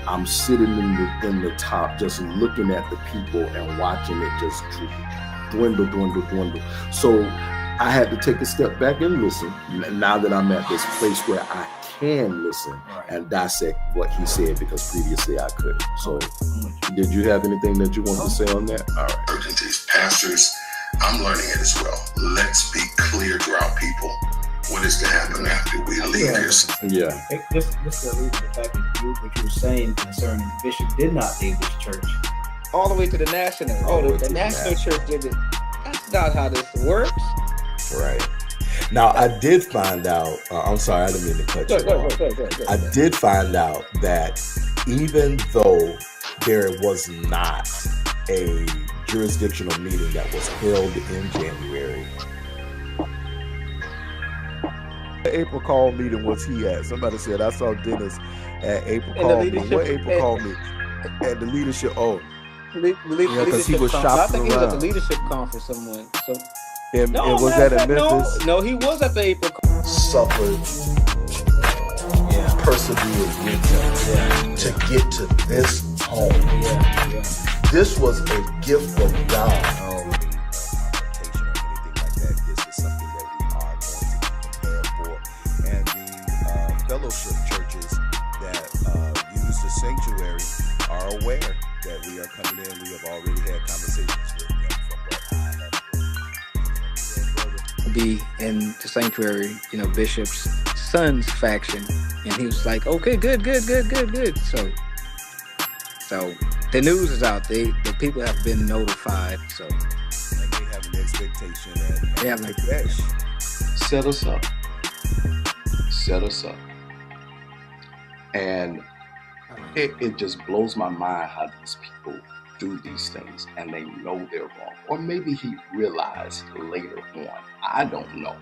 I'm sitting in the top, just looking at the people and watching it just dwindle. So I had to take a step back and listen. Now that I'm at this place where I can listen and dissect what he said, because previously I couldn't. So did you have anything that you wanted to say on that? All right. Urgencies. Pastors, I'm learning it as well. Let's be clear to our people what is to happen after we leave here. Yeah. Just to allude to the fact that what you were saying concerning the bishop did not leave this church. All the way to the national. The national church did it. That's not how this works. Right. Now, I did find out, I'm sorry, I didn't mean to cut you off. Go. I did find out that even though there was not a jurisdictional meeting that was held in January, the April call meeting was he at? Somebody said, I saw Dennis at April call meeting. What April call meeting? At the leadership, because he was shopping around. I think he was at the leadership conference somewhere. So. And was that in Memphis? No, he was at the April. Suffered, persevered with him to get to this home. This was a gift from God. Fellowship churches that use the sanctuary are aware that we are coming in. We have already had conversations with them from what I have be in the sanctuary, Bishop's son's faction, and he was like, okay, good. So the news is out. The people have been notified. So and they have an expectation and they have like that. Set us up. And it just blows my mind how these people do these things and they know they're wrong. Or maybe he realized later on. I don't know.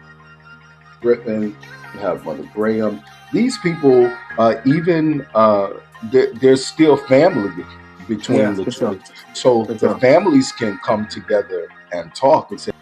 Griffin, you have Mother Graham. These people, there's still family between the two. So the families can come together and talk and say,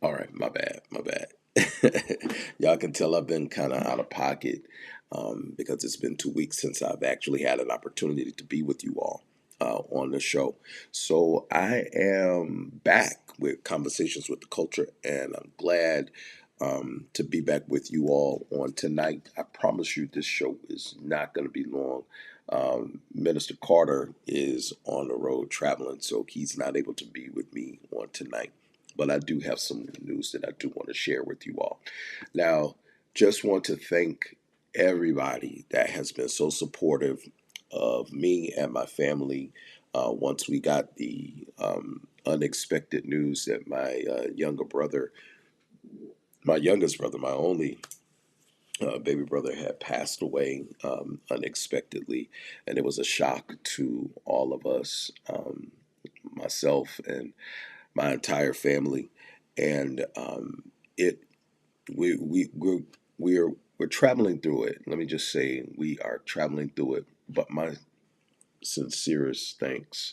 All right, my bad. Y'all can tell I've been kind of out of pocket because it's been 2 weeks since I've actually had an opportunity to be with you all on the show. So I am back with Conversations with the Culture, and I'm glad to be back with you all on tonight. I promise you this show is not going to be long. Minister Carter is on the road traveling, so he's not able to be with me on tonight. But I do have some news that I do want to share with you all. Now, just want to thank everybody that has been so supportive of me and my family once we got the unexpected news that my youngest brother, my only baby brother, had passed away unexpectedly. And it was a shock to all of us, myself and my entire family, and we're traveling through it. Let me just say we are traveling through it. But my sincerest thanks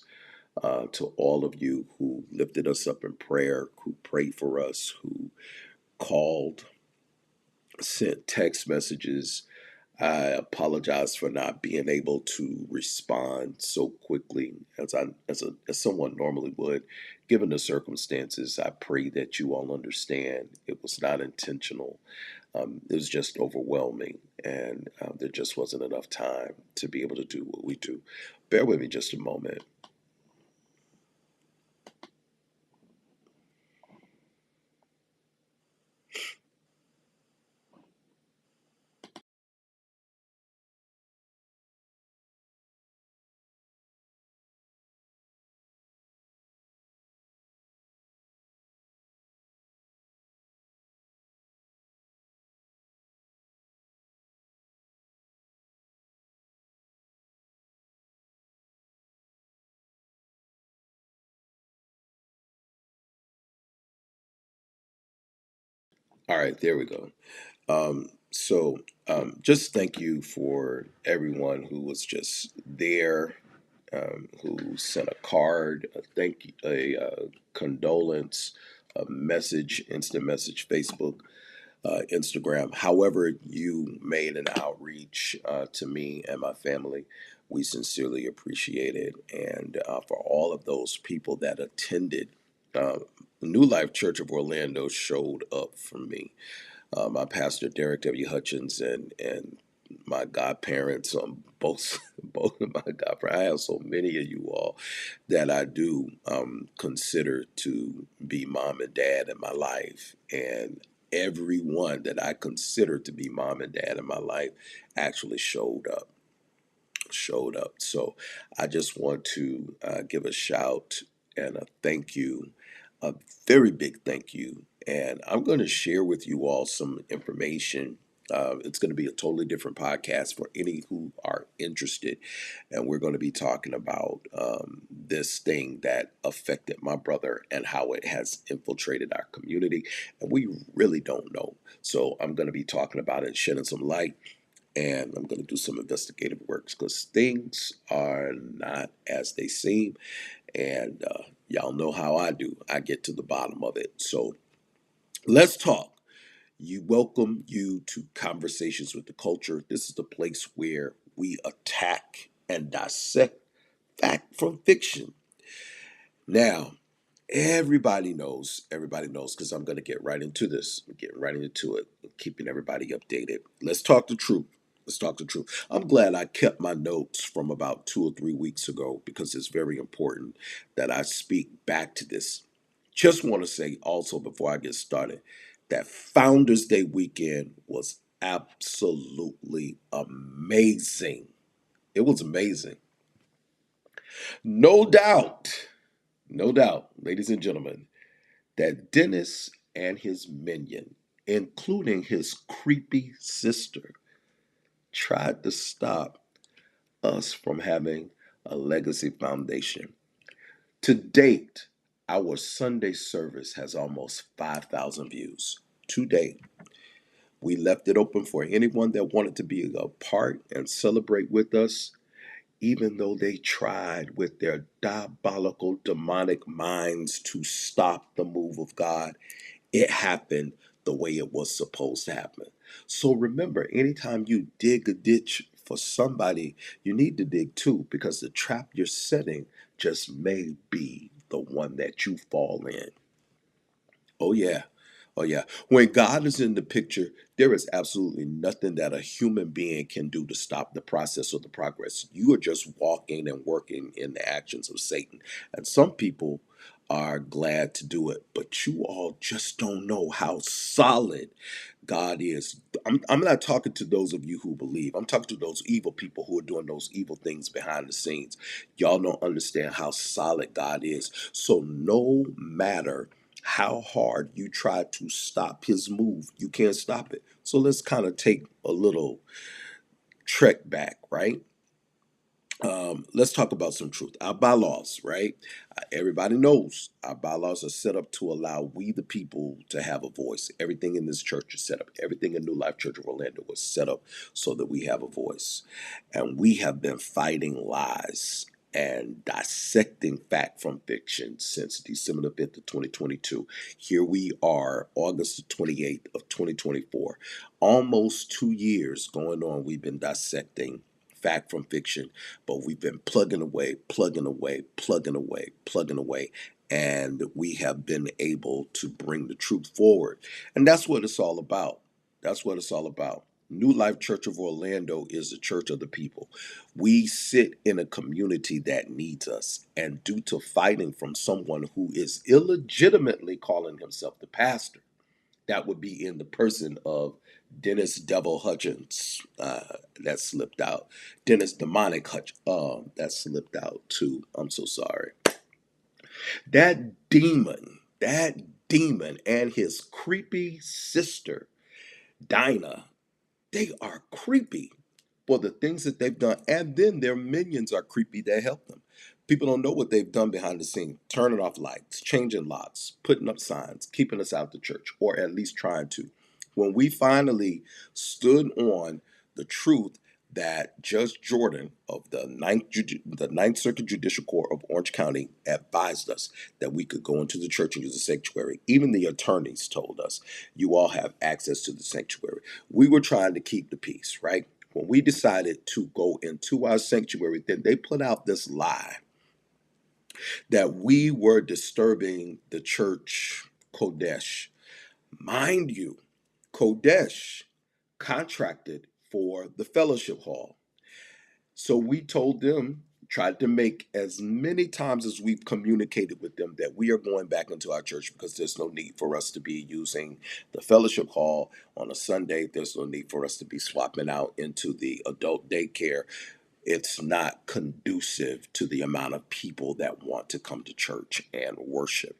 to all of you who lifted us up in prayer, who prayed for us, who called, sent text messages. I apologize for not being able to respond so quickly as someone normally would. Given the circumstances, I pray that you all understand it was not intentional. It was just overwhelming, and there just wasn't enough time to be able to do what we do. Bear with me just a moment. All right, there we go. Just thank you for everyone who was just there, who sent a card, a thank you, a condolence, a message, instant message, Facebook, Instagram. However, you made an outreach to me and my family. We sincerely appreciate it, and for all of those people that attended. Uh, New Life Church of Orlando showed up for me. My pastor Derek W. Hutchins and my godparents on both both of my godparents. I have so many of you all that I do consider to be mom and dad in my life, and everyone that I consider to be mom and dad in my life actually showed up. So I just want to give a shout and a thank you, a very big thank you. And I'm going to share with you all some information. It's going to be a totally different podcast for any who are interested. And we're going to be talking about this thing that affected my brother and how it has infiltrated our community. And we really don't know. So I'm going to be talking about it, shedding some light, and I'm going to do some investigative work because things are not as they seem. And y'all know how I do. I get to the bottom of it. So let's talk. You welcome you to Conversations with the Culture. This is the place where we attack and dissect fact from fiction. Now, everybody knows because I'm going to get right into this. I'm getting right into it, keeping everybody updated. Let's talk the truth. Let's talk the truth. I'm glad I kept my notes from about 2 or 3 weeks ago because it's very important that I speak back to this. Just want to say also before I get started that Founders Day weekend was absolutely amazing. It was amazing. No doubt, no doubt, ladies and gentlemen, that Dennis and his minion, including his creepy sister, tried to stop us from having a legacy foundation. To date, our Sunday service has almost 5,000 views. To date, we left it open for anyone that wanted to be a part and celebrate with us, even though they tried with their diabolical, demonic minds to stop the move of God. It happened the way it was supposed to happen. So remember, anytime you dig a ditch for somebody, you need to dig two because the trap you're setting just may be the one that you fall in. Oh, yeah. Oh, yeah. When God is in the picture, there is absolutely nothing that a human being can do to stop the process or the progress. You are just walking and working in the actions of Satan. And some people are glad to do it, but you all just don't know how solid God is. I'm not talking to those of you who believe. I'm talking to those evil people who are doing those evil things behind the scenes. Y'all don't understand how solid God is. So no matter how hard you try to stop his move, you can't stop it. So let's kind of take a little trek back, right? Let's talk about some truth. Our bylaws, right? Everybody knows our bylaws are set up to allow we, the people, to have a voice. Everything in this church is set up. Everything in New Life Church of Orlando was set up so that we have a voice. And we have been fighting lies. and dissecting fact from fiction since December the 5th of 2022. Here we are, August the 28th of 2024. Almost 2 years going on, we've been dissecting fact from fiction, but we've been plugging away, plugging away, plugging away, plugging away, and we have been able to bring the truth forward. And that's what it's all about. That's what it's all about. New Life Church of Orlando is the church of the people. We sit in a community that needs us, and due to fighting from someone who is illegitimately calling himself the pastor, that would be in the person of Dennis Devil Hutchins. That slipped out. Dennis Demonic Hutch. That slipped out too. I'm so sorry. That demon and his creepy sister, Dinah, they are creepy for the things that they've done. And then their minions are creepy that help them. People don't know what they've done behind the scene, turning off lights, changing locks, putting up signs, keeping us out the church, or at least trying to. When we finally stood on the truth that Judge Jordan of the Ninth Circuit Judicial Court of Orange County advised us that we could go into the church and use the sanctuary. Even the attorneys told us, you all have access to the sanctuary. We were trying to keep the peace, right? When we decided to go into our sanctuary, then they put out this lie that we were disturbing the church Kodesh. Mind you, Kodesh contracted for the fellowship hall. So we told them, tried to make as many times as we've communicated with them that we are going back into our church because there's no need for us to be using the fellowship hall on a Sunday. There's no need for us to be swapping out into the adult daycare. It's not conducive to the amount of people that want to come to church and worship.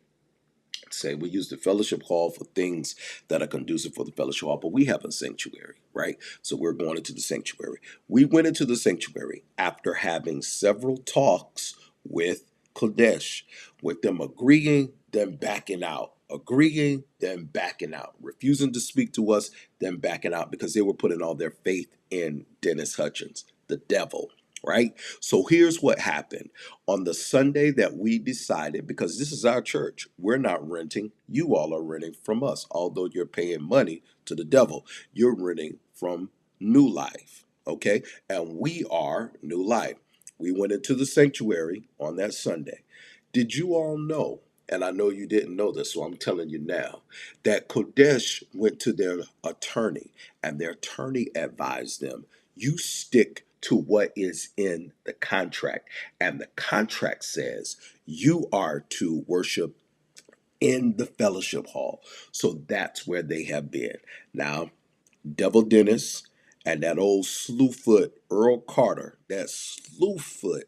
Say we use the fellowship hall for things that are conducive for the fellowship hall, but we have a sanctuary, right? So we're going into the sanctuary. We went into the sanctuary after having several talks with Kodesh, with them agreeing, then backing out, agreeing, then backing out, refusing to speak to us, then backing out because they were putting all their faith in Dennis Hutchins, the devil. Right? So here's what happened. On the Sunday that we decided, because this is our church, we're not renting. You all are renting from us. Although you're paying money to the devil, you're renting from New Life. Okay? And we are New Life. We went into the sanctuary on that Sunday. Did you all know, and I know you didn't know this, so I'm telling you now, that Kodesh went to their attorney, and their attorney advised them, you stick to what is in the contract. And the contract says you are to worship in the fellowship hall. So that's where they have been. Now, Devil Dennis and that old slewfoot Earl Carter, that slewfoot,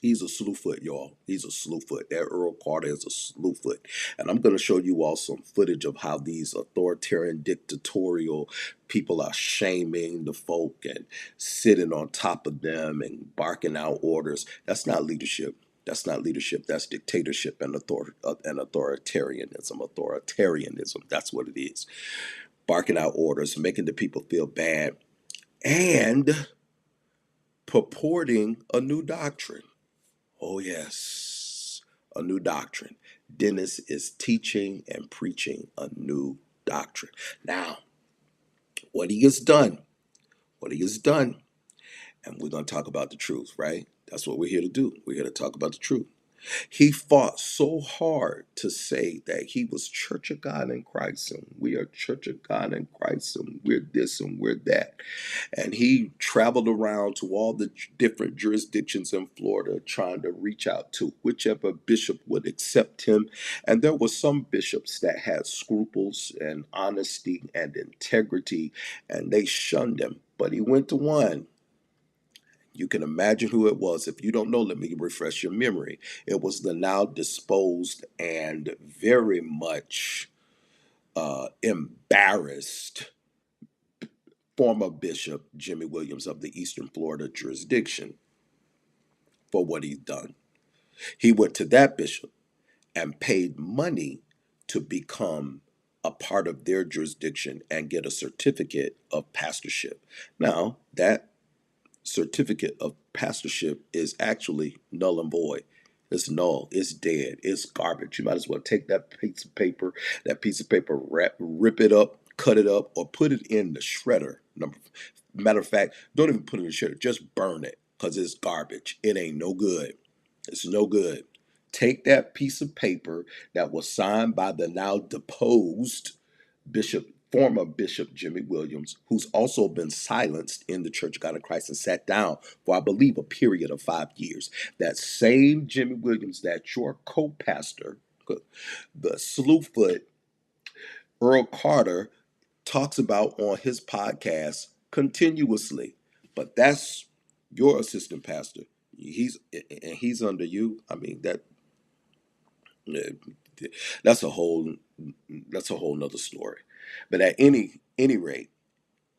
he's a slewfoot, y'all. He's a slewfoot. That Earl Carter is a slewfoot. And I'm going to show you all some footage of how these authoritarian, dictatorial people are shaming the folk and sitting on top of them and barking out orders. That's not leadership. That's not leadership. That's dictatorship and authoritarianism. Authoritarianism. That's what it is. Barking out orders, making the people feel bad, and purporting a new doctrine. Oh, yes, a new doctrine. Dennis is teaching and preaching a new doctrine. Now, what he has done, and we're going to talk about the truth, right? That's what we're here to do. We're here to talk about the truth. He fought so hard to say that he was Church of God in Christ, and we are Church of God in Christ, and we're this and we're that. And he traveled around to all the different jurisdictions in Florida trying to reach out to whichever bishop would accept him. And there were some bishops that had scruples and honesty and integrity, and they shunned him. But he went to one. You can imagine who it was. If you don't know, let me refresh your memory. It was the now disposed and very much embarrassed former Bishop Jimmy Williams of the Eastern Florida jurisdiction for what he'd done. He went to that bishop and paid money to become a part of their jurisdiction and get a certificate of pastorship. Now, that certificate of pastorship is actually null and void. It's null. It's dead. It's garbage. You might as well take that piece of paper, rip it up, cut it up, or put it in the shredder. Matter of fact, don't even put it in the shredder. Just burn it because it's garbage. It ain't no good. It's no good. Take that piece of paper that was signed by the now deposed former Bishop Jimmy Williams, who's also been silenced in the Church of God in Christ and sat down for, I believe, a period of 5 years. That same Jimmy Williams that your co-pastor, the slewfoot Earl Carter, talks about on his podcast continuously. But that's your assistant pastor. He's under you. I mean, that's a whole nother story. But at any rate,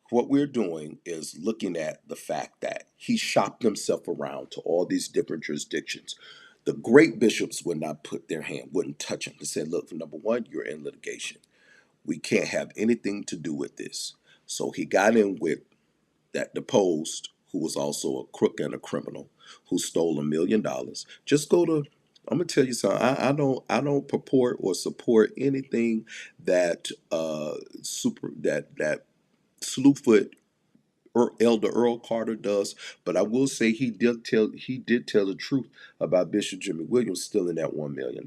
what we're doing is looking at the fact that he shopped himself around to all these different jurisdictions. The great bishops would not put their hand, wouldn't touch him. They said, look, number one, you're in litigation. We can't have anything to do with this. So he got in with that deposed, who was also a crook and a criminal, who stole $1 million. Just go to, I'm gonna tell you something. I don't purport or support anything that that slewfoot Elder Earl Carter does, but I will say he did tell the truth about Bishop Jimmy Williams stealing that $1 million.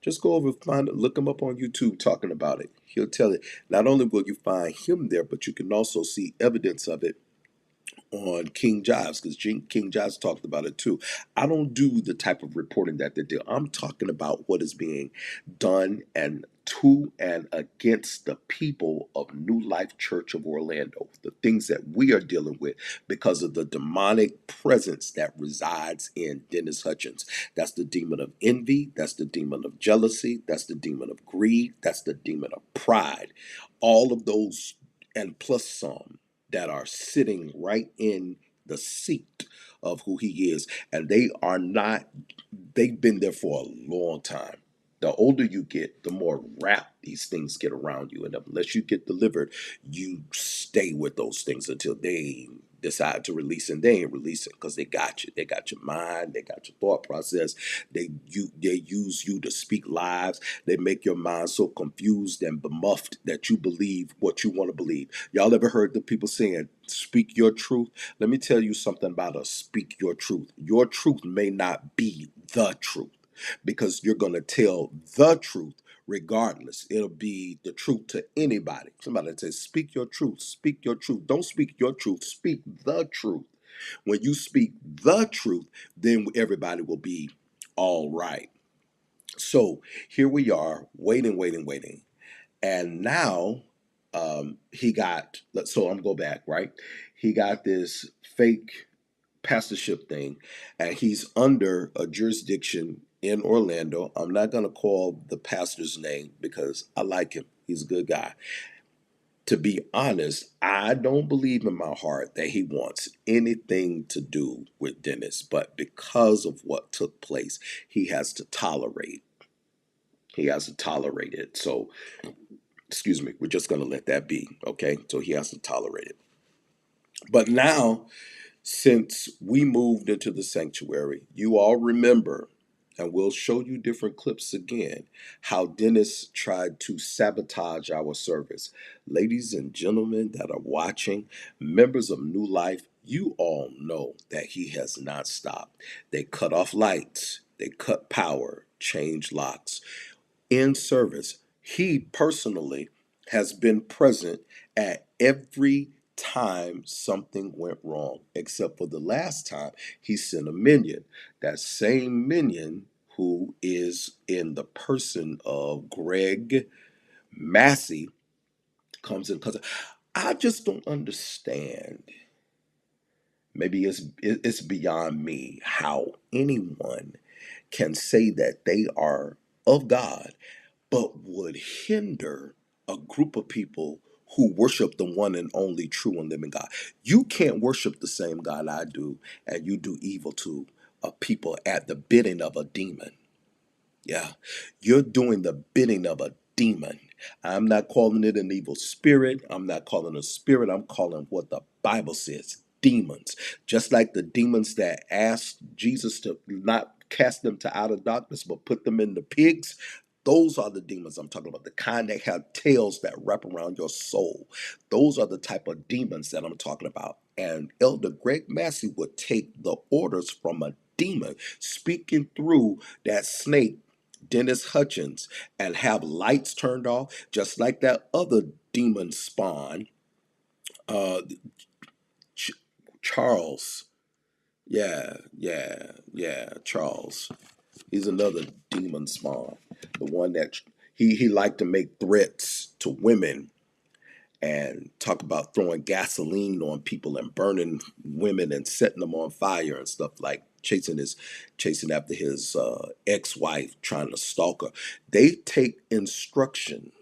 Just go over, look him up on YouTube talking about it. He'll tell it. Not only will you find him there, but you can also see evidence of it on King Jives, because King Jives talked about it too. I don't do the type of reporting that they do. I'm talking about what is being done and to and against the people of New Life Church of Orlando, the things that we are dealing with because of the demonic presence that resides in Dennis Hutchins. That's the demon of envy. That's the demon of jealousy. That's the demon of greed. That's the demon of pride. All of those, and plus some, that are sitting right in the seat of who he is. And they've been there for a long time. The older you get, the more wrapped these things get around you. And unless you get delivered, you stay with those things until they decide to release, and they ain't releasing because they got you. They got your mind. They got your thought process. They use you to speak lies. They make your mind so confused and bemuffed that you believe what you want to believe. Y'all ever heard the people saying, speak your truth? Let me tell you something about a speak your truth. Your truth may not be the truth, because you're going to tell the truth regardless. It'll be the truth to anybody. Somebody says, speak your truth, speak your truth. Don't speak your truth, speak the truth. When you speak the truth, then everybody will be all right. So here we are, waiting. And now he got, so I'm going to go back, right? He got this fake pastorship thing, and he's under a jurisdiction in Orlando. I'm not going to call the pastor's name because I like him. He's a good guy. To be honest, I don't believe in my heart that he wants anything to do with Dennis, but because of what took place, he has to tolerate. He has to tolerate it. So, excuse me, we're just going to let that be, okay? So he has to tolerate it. But now, since we moved into the sanctuary, you all remember, and we'll show you different clips again, how Dennis tried to sabotage our service. Ladies and gentlemen that are watching, members of New Life, you all know that he has not stopped. They cut off lights, they cut power, change locks. In service, he personally has been present at every time something went wrong, except for the last time he sent a minion. That same minion, who is in the person of Greg Massey, comes in because I just don't understand. Maybe it's beyond me how anyone can say that they are of God but would hinder a group of people who worship the one and only true and living God. You can't worship the same God I do, and you do evil to a people at the bidding of a demon. Yeah, you're doing the bidding of a demon. I'm not calling it an evil spirit. I'm not calling it a spirit. I'm calling what the Bible says. demons, just like the demons that asked Jesus to not cast them to outer darkness, but put them in the pigs. Those are the demons I'm talking about, the kind that have tails that wrap around your soul. Those are the type of demons that I'm talking about. And Elder Greg Massey would take the orders from a demon speaking through that snake, Dennis Hutchins, and have lights turned off, just like that other demon spawn, uh, Charles. Yeah, Charles. He's another demon spawn. The one that he liked to make threats to women and talk about throwing gasoline on people and burning women and setting them on fire and stuff, like chasing after his ex-wife, trying to stalk her. They take instruction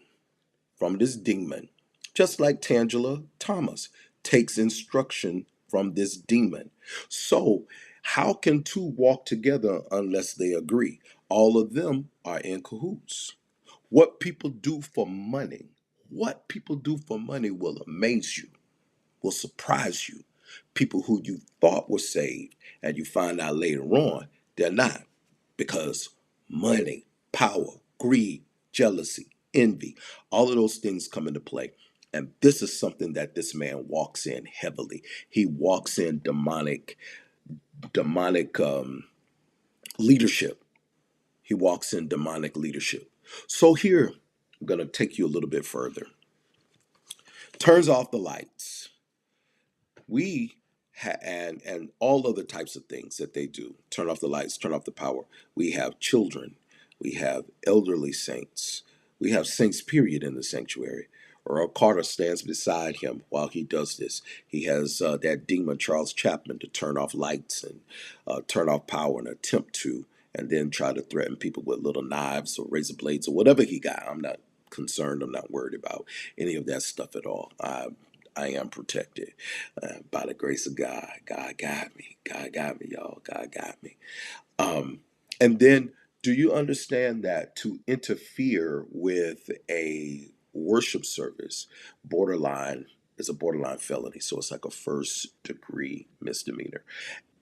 from this demon, just like Tangela Thomas takes instruction from this demon. So, how can two walk together unless they agree? All of them are in cahoots. What people do for money, what people do for money will amaze you, will surprise you. People who you thought were saved and you find out later on they're not, because money, power, greed, jealousy, envy, all of those things come into play. And this is something that this man walks in heavily. He walks in demonic leadership. He walks in demonic leadership. So here, I'm going to take you a little bit further. Turns off the lights. We and all other types of things that they do. Turn off the lights, turn off the power. We have children. We have elderly saints. We have saints, period, in the sanctuary. Earl Carter stands beside him while he does this. He has that demon, Charles Chapman, to turn off lights and turn off power and attempt to, and then try to threaten people with little knives or razor blades or whatever he got. I'm not concerned. I'm not worried about any of that stuff at all. I am protected by the grace of God. God got me. God got me, y'all. God got me. And then, do you understand that to interfere with a worship service, borderline is a borderline felony? So it's like a first degree misdemeanor.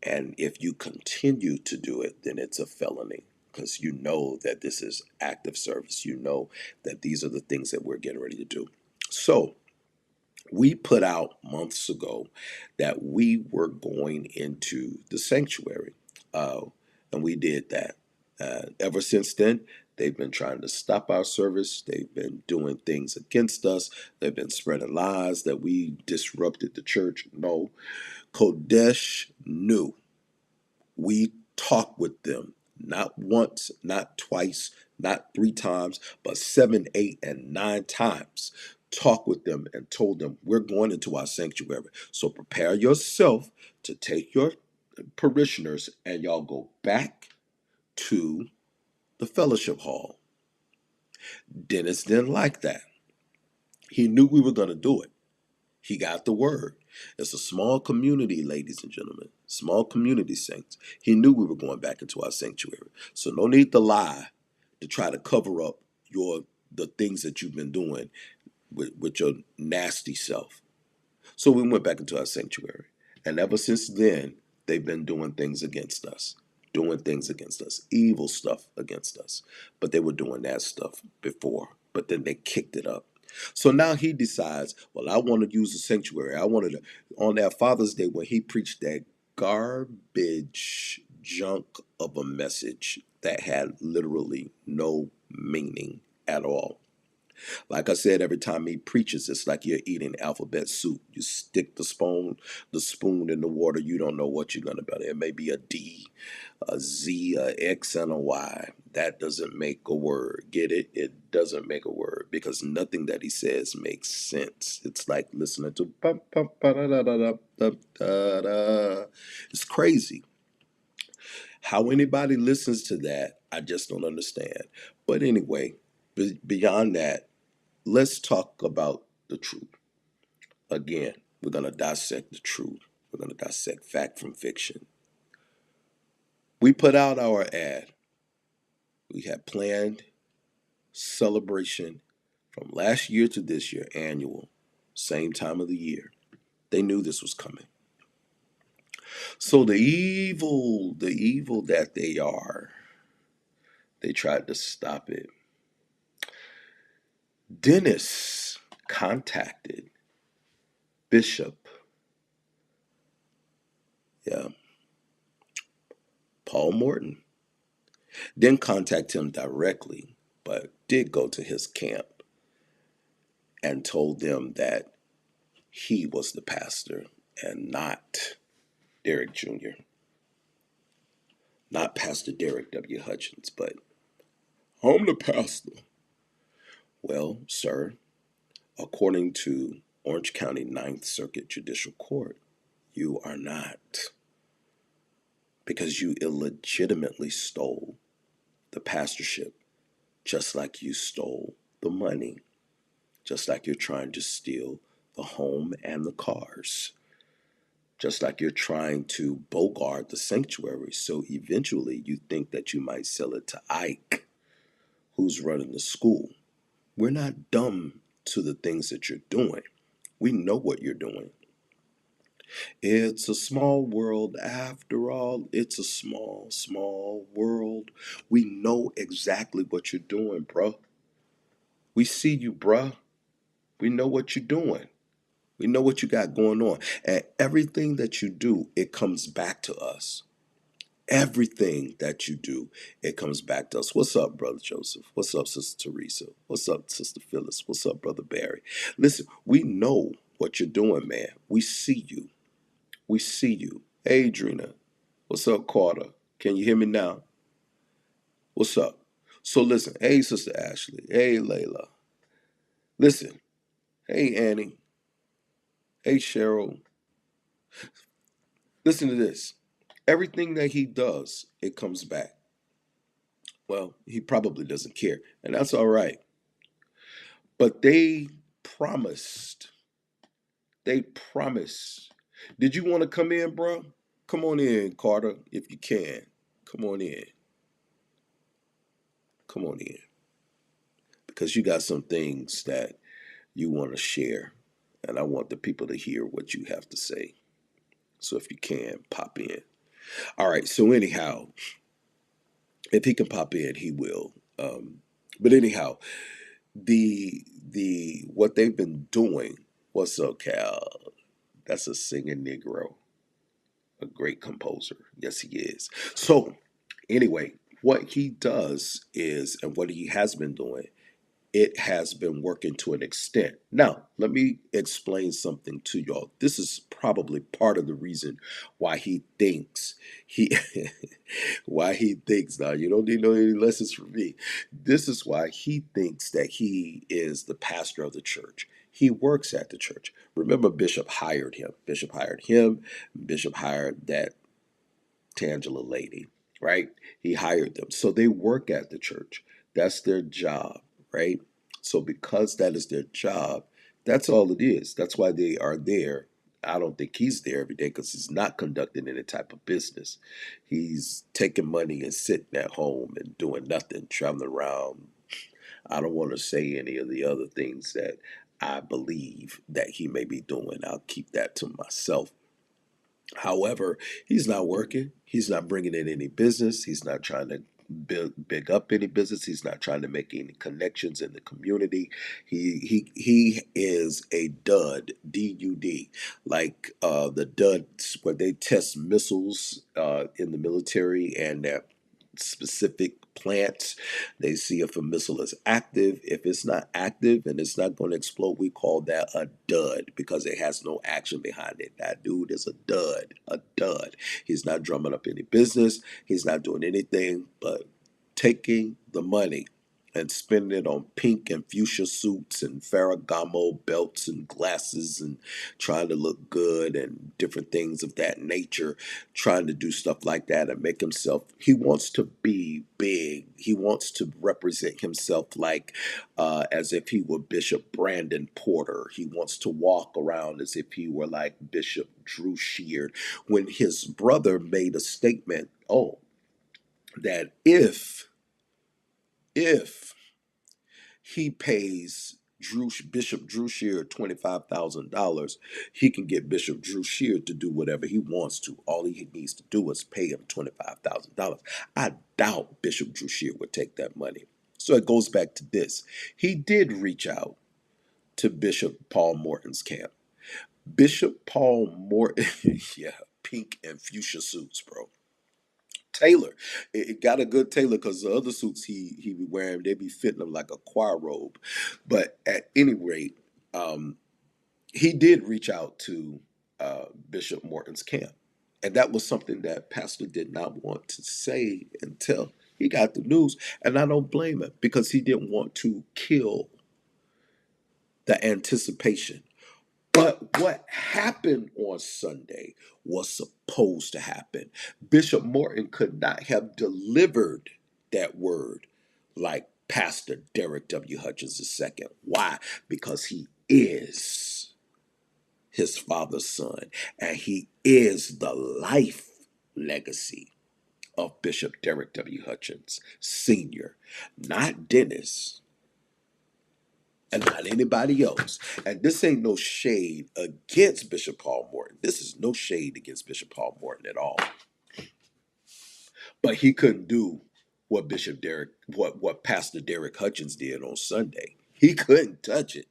And if you continue to do it, then it's a felony, because you know that this is active service. You know that these are the things that we're getting ready to do. So, we put out months ago that we were going into the sanctuary, uh, and we did that. Ever since then, they've been trying to stop our service. They've been doing things against us. They've been spreading lies that we disrupted the church. No, Kodesh knew. We talked with them, not once, not twice, not three times, but 7, 8, and 9 times. Talk with them and told them, we're going into our sanctuary. So prepare yourself to take your parishioners and y'all go back to the fellowship hall. Dennis didn't like that. He knew we were going to do it. He got the word. It's a small community, ladies and gentlemen. Small community, saints. He knew we were going back into our sanctuary. So no need to lie to try to cover up the things that you've been doing with your nasty self. So we went back into our sanctuary. And ever since then, they've been doing things against us. Evil stuff against us. But they were doing that stuff before. But then they kicked it up. So now he decides, well, I want to use the sanctuary. I wanted to, on that Father's Day when he preached that garbage junk of a message that had literally no meaning at all. Like I said, every time he preaches, it's like you're eating alphabet soup. You stick the spoon in the water. You don't know what you're going to be. It may be a D, a Z, a X, and a Y. That doesn't make a word. Get it? It doesn't make a word, because nothing that he says makes sense. It's like listening to bum, bum, ba, da, da, da, da, da, da, da. It's crazy. How anybody listens to that, I just don't understand. But anyway, beyond that, let's talk about the truth. Again, we're going to dissect the truth. We're going to dissect fact from fiction. We put out our ad. We had planned celebration from last year to this year, annual, same time of the year. They knew this was coming. So the evil that they are, they tried to stop it. Dennis contacted Bishop, yeah, Paul Morton. Didn't contact him directly, but did go to his camp and told them that he was the pastor and not Derek Jr., not Pastor Derek W. Hutchins, but I'm the pastor. Well, sir, according to Orange County Ninth Circuit Judicial Court, you are not, because you illegitimately stole the pastorship, just like you stole the money, just like you're trying to steal the home and the cars, just like you're trying to bogart the sanctuary. So eventually you think that you might sell it to Ike, who's running the school. We're not dumb to the things that you're doing. We know what you're doing. It's a small world after all. It's a small, small world. We know exactly what you're doing, bruh. We see you, bruh. We know what you're doing. We know what you got going on. And everything that you do, it comes back to us. Everything that you do, it comes back to us. What's up, Brother Joseph? What's up, Sister Teresa? What's up, Sister Phyllis? What's up, Brother Barry? Listen, we know what you're doing, man. We see you. We see you. Hey, Adrina. What's up, Carter? Can you hear me now? What's up? So listen. Hey, Sister Ashley. Hey, Layla. Listen. Hey, Annie. Hey, Cheryl. Listen to this. Everything that he does, it comes back. Well, he probably doesn't care, and that's all right. But they promised. They promised. Did you want to come in, bro? Come on in, Carter, if you can. Come on in. Come on in. Because you got some things that you want to share, and I want the people to hear what you have to say. So if you can, pop in. All right, so anyhow, if he can pop in, he will. But anyhow, the what they've been doing, what's up, Cal? That's a singing Negro, a great composer. Yes, he is. So anyway, what he does is, and what he has been doing, it has been working to an extent. Now, let me explain something to y'all. This is probably part of the reason why he thinks he why he thinks, now you don't need no any lessons from me. This is why he thinks that he is the pastor of the church. He works at the church. Remember, Bishop hired him. Bishop hired him. Bishop hired that Tangela lady, right? He hired them. So they work at the church. That's their job, right? So because that is their job, that's all it is. That's why they are there. I don't think he's there every day because he's not conducting any type of business. He's taking money and sitting at home and doing nothing, traveling around. I don't want to say any of the other things that I believe that he may be doing. I'll keep that to myself. However, he's not working. He's not bringing in any business. He's not trying to big up any business. He's not trying to make any connections in the community. He is a dud, D-U-D, like the duds where they test missiles in the military and that specific plants. They see if a missile is active. If it's not active and it's not going to explode, we call that a dud because it has no action behind it. That dude is a dud, a dud. He's not drumming up any business. He's not doing anything but taking the money and spending it on pink and fuchsia suits and Ferragamo belts and glasses and trying to look good and different things of that nature, trying to do stuff like that and make himself, he wants to be big. He wants to represent himself like as if he were Bishop Brandon Porter. He wants to walk around as if he were like Bishop Drew Sheard. When his brother made a statement, that if he pays Bishop Drew Shear $25,000, he can get Bishop Drew Shear to do whatever he wants to. All he needs to do is pay him $25,000. I doubt Bishop Drew Shear would take that money. So it goes back to this. He did reach out to Bishop Paul Morton's camp. Bishop Paul Morton, yeah, pink and fuchsia suits, bro. Tailor, it got a good tailor because the other suits he be wearing, they be fitting him like a choir robe. But at any rate, he did reach out to Bishop Morton's camp, and that was something that Pastor did not want to say until he got the news. And I don't blame him because he didn't want to kill the anticipation. But what happened on Sunday was supposed to happen. Bishop Morton could not have delivered that word like Pastor Derek W. Hutchins II. Why? Because he is his father's son, and he is the life legacy of Bishop Derek W. Hutchins Sr., not Dennis, and not anybody else. And this ain't no shade against Bishop Paul Morton. This is no shade against Bishop Paul Morton at all. But he couldn't do what what Pastor Derek Hutchins did on Sunday. He couldn't touch it.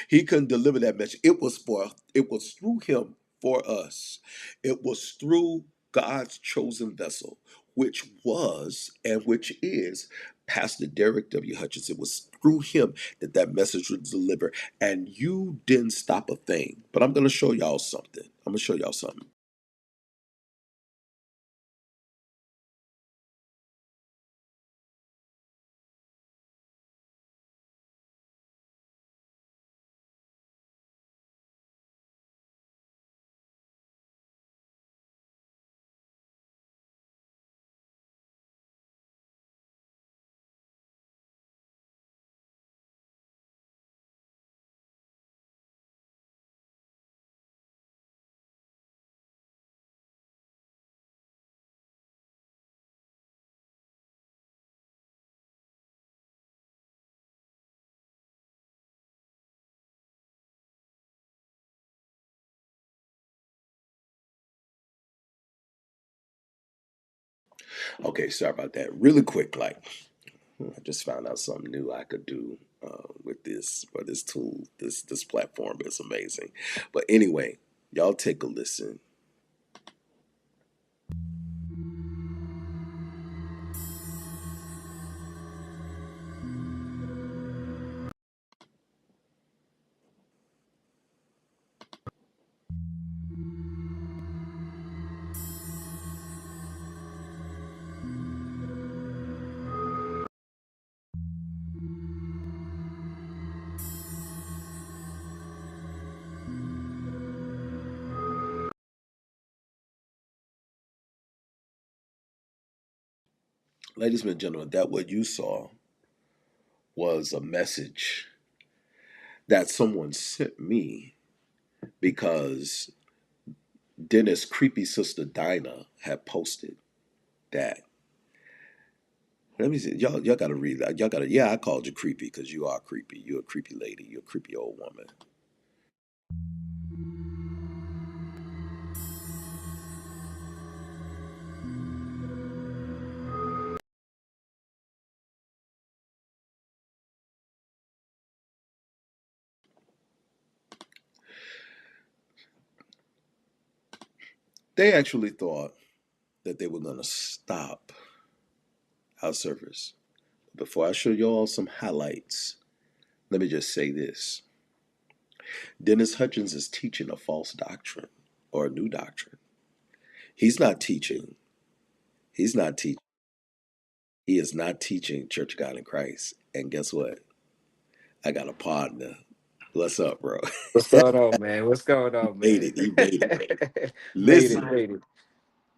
He couldn't deliver that message. It was through him for us. It was through God's chosen vessel, which was and which is Pastor Derek W. Hutchins. It was through him that message was delivered, and you didn't stop a thing. But I'm going to show y'all something. I'm going to show y'all something. Okay, sorry about that. Really quick, like I just found out something new I could do with this tool. This platform is amazing. But anyway, y'all take a listen. Ladies and gentlemen, that what you saw was a message that someone sent me because Dennis' creepy sister Dinah had posted that. Let me see. Y'all gotta read that. Y'all gotta, yeah, I called you creepy because you are creepy. You're a creepy lady. You're a creepy old woman. They actually thought that they were gonna stop our service. Before I show y'all some highlights, let me just say this. Dennis Hutchins is teaching a false doctrine or a new doctrine. He's not teaching. He's not teaching. He is not teaching Church of God in Christ. And guess what? I got a partner. What's up, bro? What's going on, man? What's going on, Made man? it. He made it, bro. Made it, Listen, made it.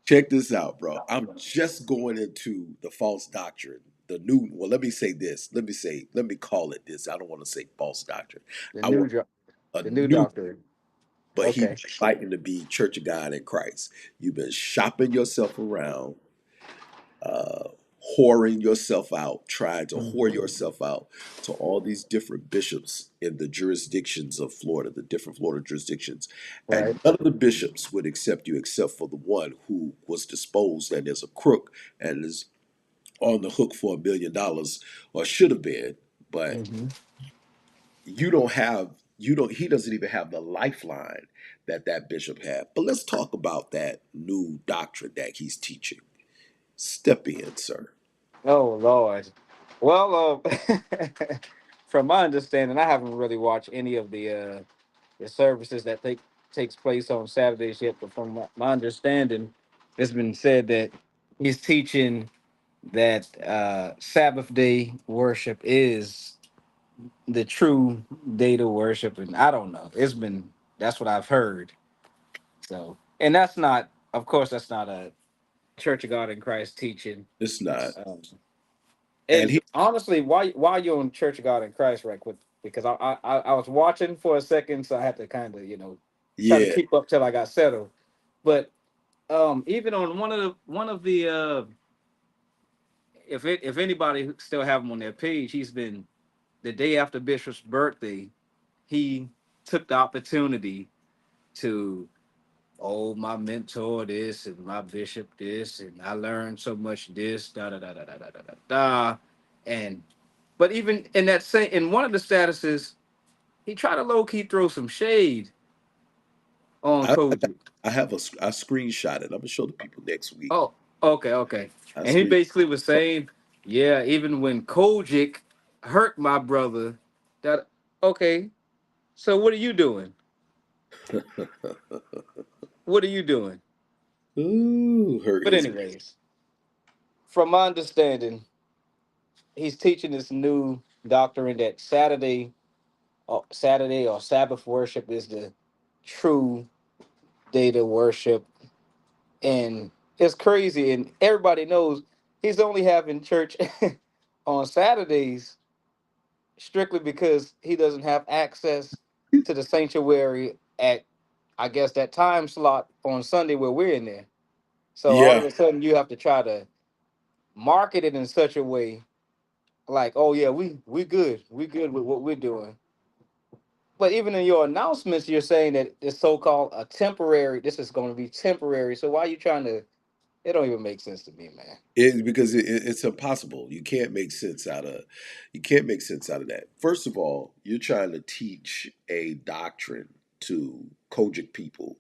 check this out, bro. I'm just going into the false doctrine. The new, well, let me say this. Let me call it this. I don't want to say false doctrine. The I new want jo- a the new new, doctor. but Okay. he's fighting to be Church of God in Christ. You've been shopping yourself around, uh, whoring yourself out, trying to whore Mhm. yourself out to all these different bishops in the jurisdictions of Florida, the different Florida jurisdictions. Right. And none of the bishops would accept you except for the one who was disposed and is a crook and is on the hook for $1 million, or should have been. But Hmm. you don't have, you don't, he doesn't even have the lifeline that that bishop had. But let's talk about that new doctrine that he's teaching. Step in, sir. Oh Lord. Well, from my understanding, I haven't really watched any of the services that takes place on Saturdays yet. But from my understanding, it's been said that he's teaching that Sabbath day worship is the true day to worship, and I don't know. It's been That's what I've heard. So, and that's not, of course, that's not a Church of God in Christ teaching. It's not. Um, And and he, honestly, why you're on Church of God in Christ, right quick? Because I was watching for a second, so I had to kind of try to yeah, keep up till I got settled. But even on one of the if anybody still have him on their page, he's been the day after Bishop's birthday. He took the opportunity to, oh, my mentor this and my bishop this, and I learned so much this, da da da da da da da da da. And but even in that same in one of the statuses, he tried to low key throw some shade on I got, Koji. I have I screenshot it. I'm gonna show the people next week. Oh, okay, okay. I And he screen. basically was saying, yeah, even when Kojic hurt my brother, that okay, so what are you doing? What are you doing? Ooh, hurt But his. anyways, from my understanding, he's teaching this new doctrine that Saturday or Sabbath worship is the true day to worship, and it's crazy. And everybody knows he's only having church on Saturdays strictly because he doesn't have access to the sanctuary at, I guess, that time slot on Sunday where we're in there. So all of Yeah, a sudden you have to try to market it in such a way like, oh yeah, we good with what we're doing. But even in your announcements, you're saying that it's so-called a temporary. This is going to be temporary. So why are you trying to? It don't even make sense to me, man. because it's impossible. You can't make sense out of that. First of all, you're trying to teach a doctrine to Kojic people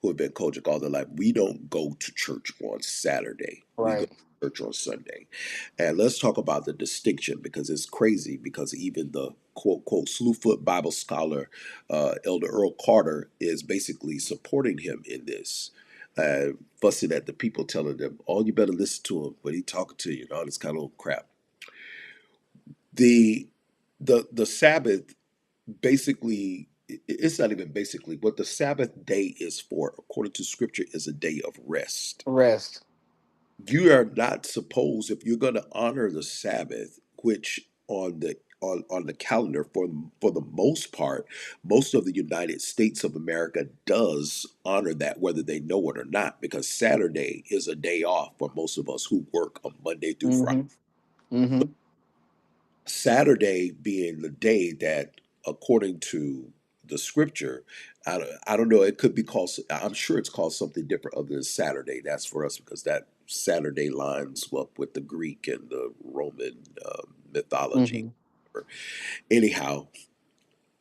who have been Kojic all their life. We don't go to church on Saturday. We go Right. to church on Sunday. And let's talk about the distinction, because it's crazy, because even the quote quote slewfoot Bible scholar Elder Earl Carter is basically supporting him in this, fussing at the people, telling them, "Oh, you better listen to him when he talking to you," and all this kind of crap. The the Sabbath, basically, it's not even basically what the Sabbath day is for, according to Scripture, is a day of rest. Rest. You are not supposed, if you're going to honor the Sabbath, which on the calendar, for the most part, most of the United States of America does honor that, whether they know it or not, because Saturday is a day off for most of us who work on Monday through Friday. Mm-hmm. Mm-hmm. Saturday being the day that, according to the scripture, I don't know, it could be called, I'm sure it's called something different other than Saturday. That's for us, because that Saturday lines up with the Greek and the Roman mythology. Mm-hmm. Anyhow,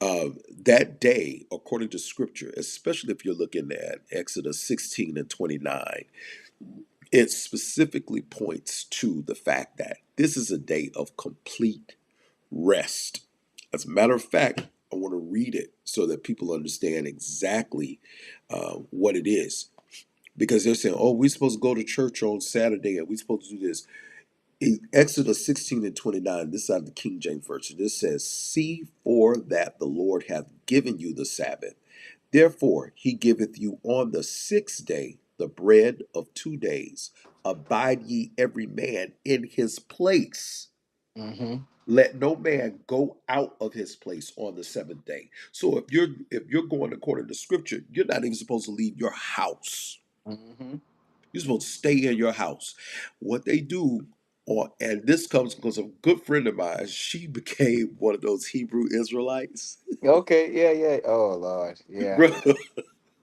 that day, according to scripture, especially if you're looking at Exodus 16 and 29, it specifically points to the fact that this is a day of complete rest. As a matter of fact, I want to read it so that people understand exactly what it is. Because they're saying, "Oh, we're supposed to go to church on Saturday and we're supposed to do this." In Exodus 16 and 29, this out of the King James Version, this says, "See for that the Lord hath given you the Sabbath. Therefore he giveth you on the sixth day the bread of 2 days. Abide ye every man in his place. Mm-hmm. Let no man go out of his place on the seventh day." So if you're going according to scripture, you're not even supposed to leave your house. Mm-hmm. You're supposed to stay in your house. What they do, And this comes because a good friend of mine, she became one of those Hebrew Israelites. Okay, yeah, yeah. Oh Lord, yeah, Bro,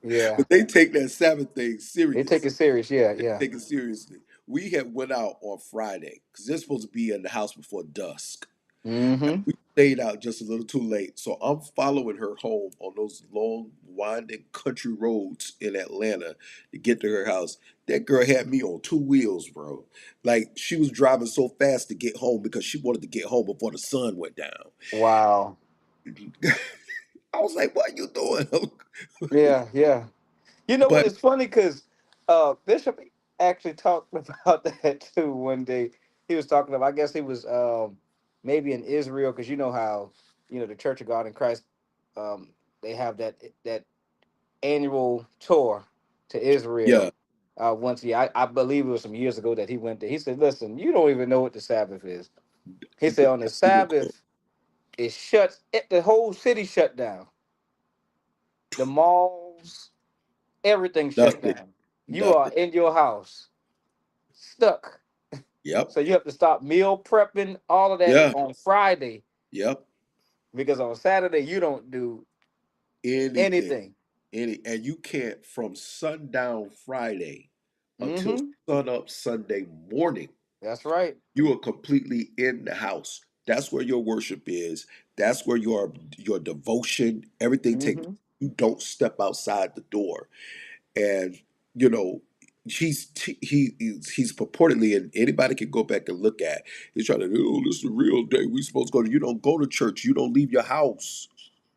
yeah. but they take that Sabbath thing They take serious. it serious. Yeah, They yeah. take it seriously. We had went out on Friday because they're supposed to be in the house before dusk. Mm-hmm. We stayed out just a little too late. So I'm following her home on those long, winding country roads in Atlanta to get to her house. That girl had me on two wheels, bro. Like she was driving so fast to get home because she wanted to get home before the sun went down. Wow. I was like, what are you doing? Yeah, yeah. You know what? But It's funny because Bishop actually talked about that too one day. He was talking about. I guess he was maybe in Israel because you know how the Church of God in Christ um, they have that annual tour to yeah, Israel once a year. I believe it was some years ago that he went there. He said, "Listen, you don't even know what the Sabbath is." He said, "On the that's biblical. Sabbath, the whole city shut down. The malls, everything shut Nothing. down. You are Nothing. in your house, stuck. Yep. So you have to stop meal prepping, all of that Yeah. on Friday Yep. because on Saturday you don't do Anything. anything." And you can't from sundown Friday until Mm-hmm. sun up Sunday morning. That's right. You are completely in the house. That's where your worship is. That's where your devotion, everything takes. Mm-hmm. You don't step outside the door. And you know, he's purportedly, and anybody can go back and look at. He's trying to, oh, this is the real day. We supposed to go to. You don't go to church. You don't leave your house.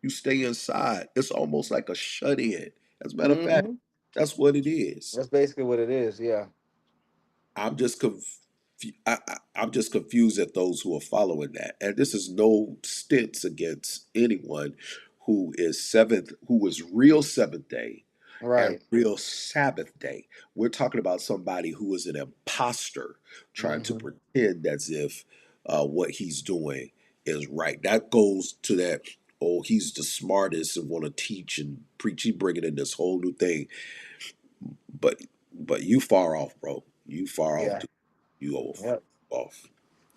You stay inside. It's almost like a shut in. As a matter of fact, Mm-hmm. that's what it is. That's basically what it is. Yeah. I'm just I'm just confused at those who are following that. And this is no stance against anyone who is real Seventh Day and Right. real Sabbath day. We're talking about somebody who is an imposter trying to Mm-hmm. pretend as if what he's doing is right. That goes to that. Oh, he's the smartest and want to teach and preach. He bringing in this whole new thing, but you far off, bro. You far off. Yeah. You off. Yep. Off.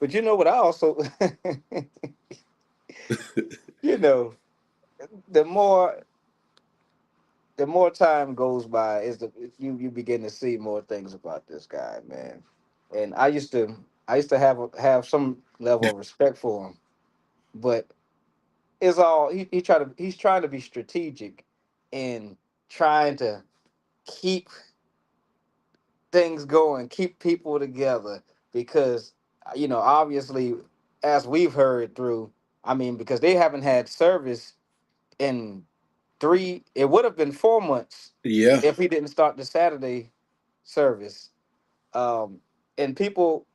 But you know what? I also, you know, the more the more time goes by, is you begin to see more things about this guy, man. And I used to have some level of respect for him, but it's all he's trying to be strategic and trying to keep things going, keep people together because obviously, as we've heard through, I mean, because they haven't had service in it would have been 4 months Yeah, if he didn't start the Saturday service. Um, and people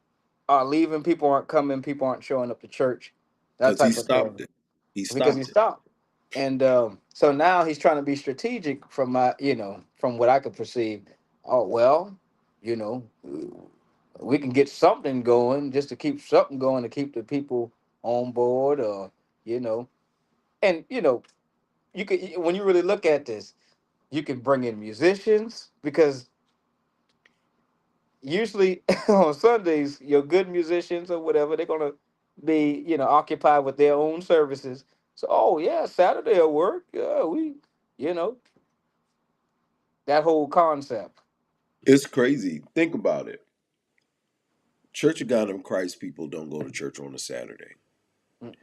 are leaving, people aren't coming, people aren't showing up to church, that because he type of stopped thing, it. He because he stopped it. stopped. And so now he's trying to be strategic from what I could perceive. Oh, well, you know, we can get something going just to keep something going to keep the people on board, or, you know, and, you could, when you really look at this, you can bring in musicians because usually on Sundays, your good musicians or whatever, they're gonna be, occupied with their own services. So, oh yeah, Saturday will work. Yeah, you know, that whole concept. It's crazy. Think about it. Church of God in Christ people don't go to church on a Saturday. Mm.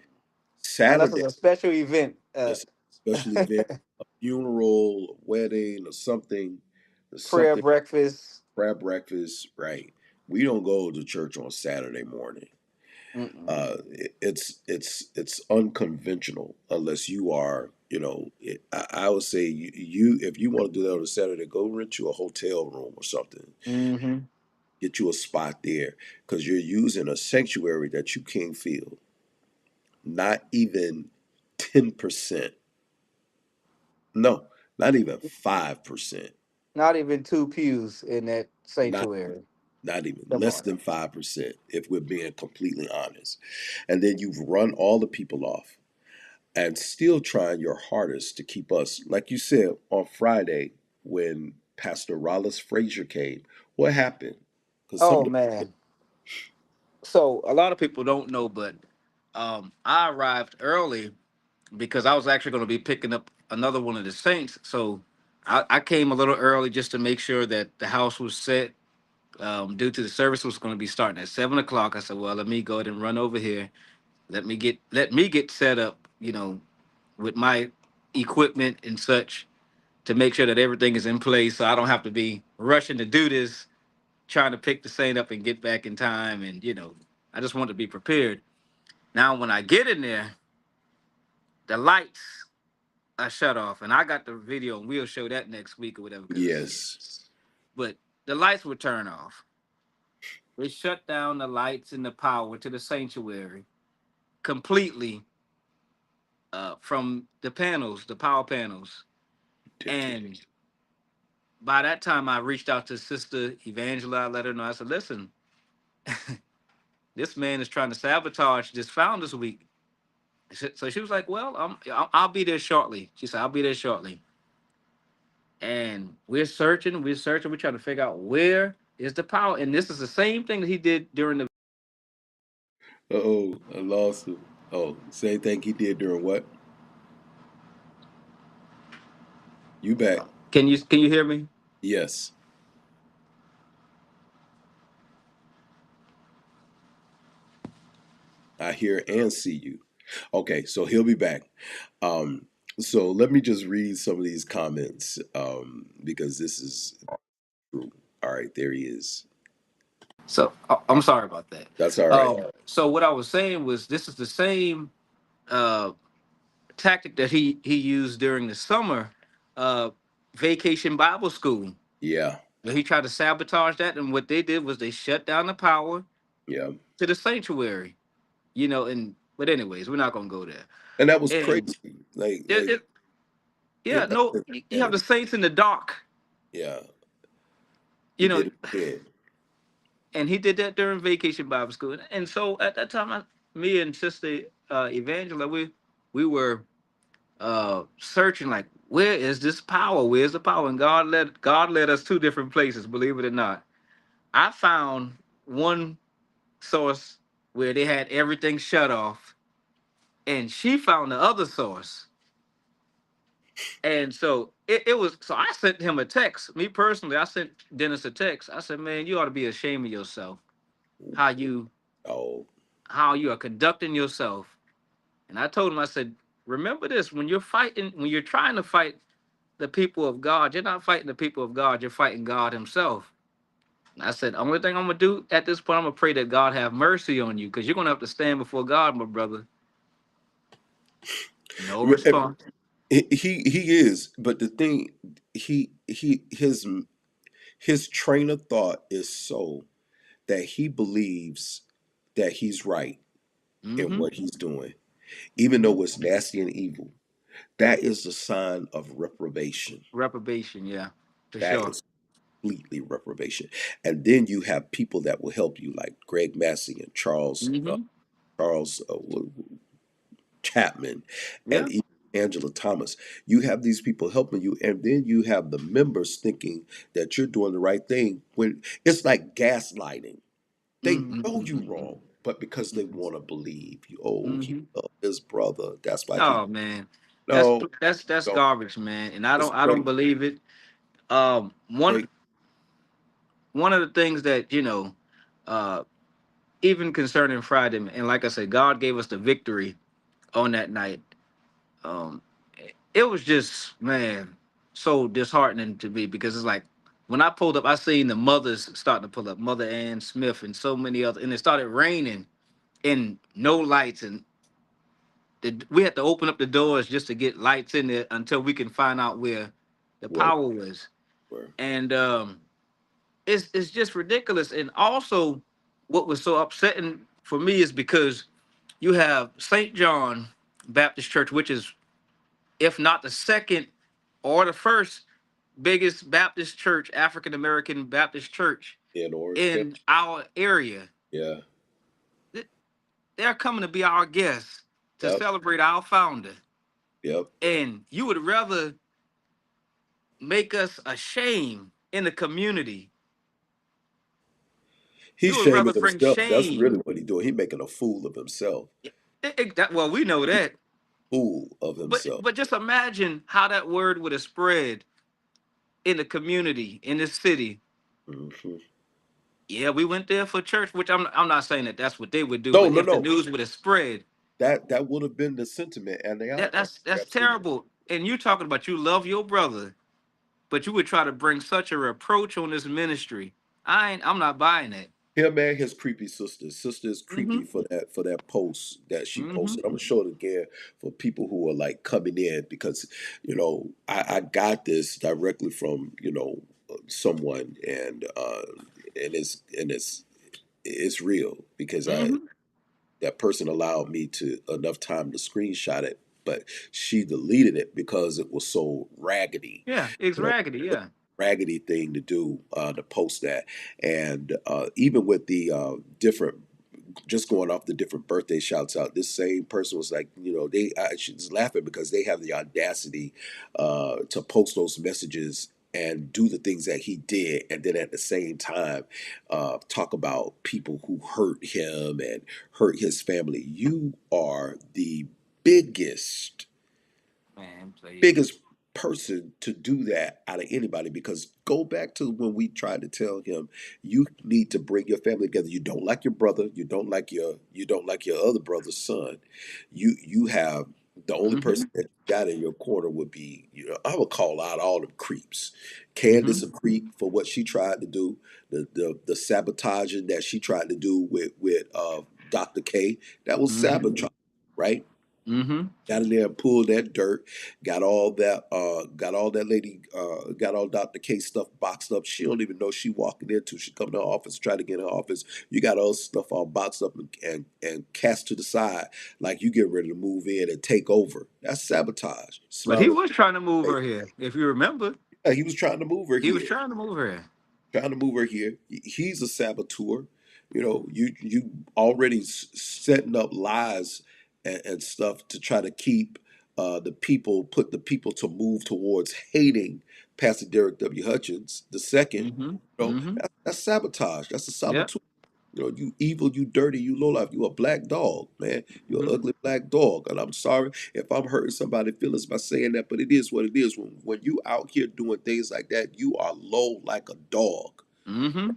Unless it's Saturday a special event. is a special event, a funeral, a wedding, or something. Or Prayer something. breakfast. Prayer breakfast, right? We don't go to church on Saturday morning. Mm-mm. It's unconventional unless you are, I would say you if you want to do that on a Saturday, go rent you a hotel room or something, Mm-hmm. get you a spot there because you're using a sanctuary that you can't feel, not even 10%. No, not even 5%. Not even two pews in that Not sanctuary. not even Come less on. than 5%, if we're being completely honest. And then you've run all the people off and still trying your hardest to keep us, like you said on Friday when Pastor Rollis Frazier came. What happened? Because some Oh of man. So a lot of people don't know, but I arrived early because I was actually going to be picking up another one of the saints. So I came a little early just to make sure that the house was set. Due to the service was going to be starting at 7 o'clock, I said, "Well, let me go ahead and run over here. Let me get set up, with my equipment and such to make sure that everything is in place, so I don't have to be rushing to do this, trying to pick the saint up and get back in time. And I just want to be prepared. Now, when I get in there, the lights are shut off, and I got the video, and we'll show that next week or whatever. Yes. But the lights would turn off. They shut down the lights and the power to the sanctuary completely, from the panels, the power panels. Ridiculous. And by that time, I reached out to Sister Evangela. I let her know. I said, "Listen, this man is trying to sabotage this Founders Week." So she was like, "Well, I'll be there shortly." She said, "I'll be there shortly." And we're trying to figure out where is the power. And this is the same thing that he did during the. Oh, I lost him. Oh, same thing he did during what? You back? Can you hear me? Yes, I hear and see you. Okay, so he'll be back. Um, so let me just read some of these comments because this is true. All right, there he is. So I'm sorry about that. That's all right. So what I was saying was this is the same uh, tactic that he used during the summer uh, vacation Bible school. Yeah, He tried to sabotage that, and what they did was they shut down the power yeah, to the sanctuary. And but anyways, we're not gonna go there. and that was crazy. And Like, it, like it yeah, it, no, you have and the saints in the dark, yeah, he you know, did it again. and he did that during vacation Bible school. And so at that time, me and Sister Evangela, we were searching like, where is this power? Where's the power? And God led us two different places. Believe it or not, I found one source where they had everything shut off, and she found the other source. And so it was. So I sent him a text. Me personally, I sent Dennis a text. I said, "Man, you ought to be ashamed of yourself. How you Oh, how you are conducting yourself." And I told him, I said, "Remember this: when you're trying to fight the people of God, you're not fighting the people of God. You're fighting God Himself." And I said, "Only thing I'm gonna do at this point, I'm gonna pray that God have mercy on you, because you're gonna have to stand before God, my brother." No response. he is, but the thing he his train of thought is so that he believes that he's right in Mm-hmm. what he's doing, even though it's nasty and evil. That is a sign of reprobation. Reprobation, yeah, for That sure. is completely reprobation. And then you have people that will help you, like Greg Massey and Mm-hmm. Charles Chapman, and Yeah. even Angela Thomas. You have these people helping you, and then you have the members thinking that you're doing the right thing when it's like gaslighting. They know you Mm-hmm. wrong, but because they want to believe you, oh, he Mm-hmm. loved his brother. That's why he Oh man, that's no, that's no. garbage, man, and I It's don't I don't crazy. believe it. Um, one They, one of the things that uh, even concerning Friday, and like I said, God gave us the victory on that night. Um, it was just, man, so disheartening to me, because it's like when I pulled up, I seen the mothers starting to pull up, Mother Ann Smith and so many other, and it started raining and no lights, and we had to open up the doors just to get lights in there until we can find out where the where, power was. where, And it's just ridiculous. And also, what was so upsetting for me is because you have St. John Baptist Church, which is, if not the second or the first biggest Baptist church, African American Baptist church in Orange County? in our area. Yeah, They're coming to be our guests to yep, celebrate our founder. yep. And you would rather make us a shame in the community He's You would rather shaming bring himself. That's really shame. what he's doing. He's making a fool of himself. Well, we know that. Fool of But himself. but just imagine how that word would have spread in the community, in the city. Hmm. Yeah, we went there for church, which I'm not saying that that's what they would do, No, but no, if the no. news would have spread, That would have been the sentiment and the outcome. that's Absolutely. terrible. And you talking about you love your brother, but you would try to bring such a reproach on this ministry. I'm not buying that. Him and his creepy sister. Sister is creepy Mm-hmm. for that post that she Mm-hmm. posted. I'm gonna show it again for people who are like coming in because I got this directly from someone and it's real because I Mm-hmm. that person allowed me to enough time to screenshot it, but she deleted it because it was so raggedy. Yeah, it's You know, raggedy. Yeah. raggedy thing to do to post that, and even with the different. Just going off the different birthday shouts out, this same person was like, she's laughing because they have the audacity to post those messages and do the things that he did, and then at the same time talk about people who hurt him and hurt his family. You are the biggest Man, please. biggest person to do that out of anybody, because go back to when we tried to tell him you need to bring your family together. You don't like your brother, you don't like your other brother's son. You have the only Mm-hmm. person that you got in your corner would be, I would call out all them creeps. Mm-hmm. Candace a creep for what she tried to do, the sabotaging that she tried to do with Dr. K. That was Mm-hmm. sabotage, right? Mm-hmm. Got in there and pulled that dirt, got all that lady, got all Dr. K stuff boxed up. She don't even know she walking into. She come to her office, try to get in her office. You got all stuff all boxed up and cast to the side like you get ready to move in and take over. That's sabotage. But he Smell was trying to move it. her here. If you remember, Yeah, he was trying to move her he was here. trying to move her here. Trying to move her here. He's a saboteur. You already setting up lies and stuff to try to keep put the people to move towards hating Pastor Derek W. Hutchins the second. Mm-hmm. Mm-hmm. That's sabotage. That's a Yep. saboteur. You evil, you dirty, you lowlife, you a black dog, man. You're an Mm-hmm. ugly black dog. And I'm sorry if I'm hurting somebody's feelings by saying that, but it is what it is. When you out here doing things like that, you are low like a dog. Mm-hmm.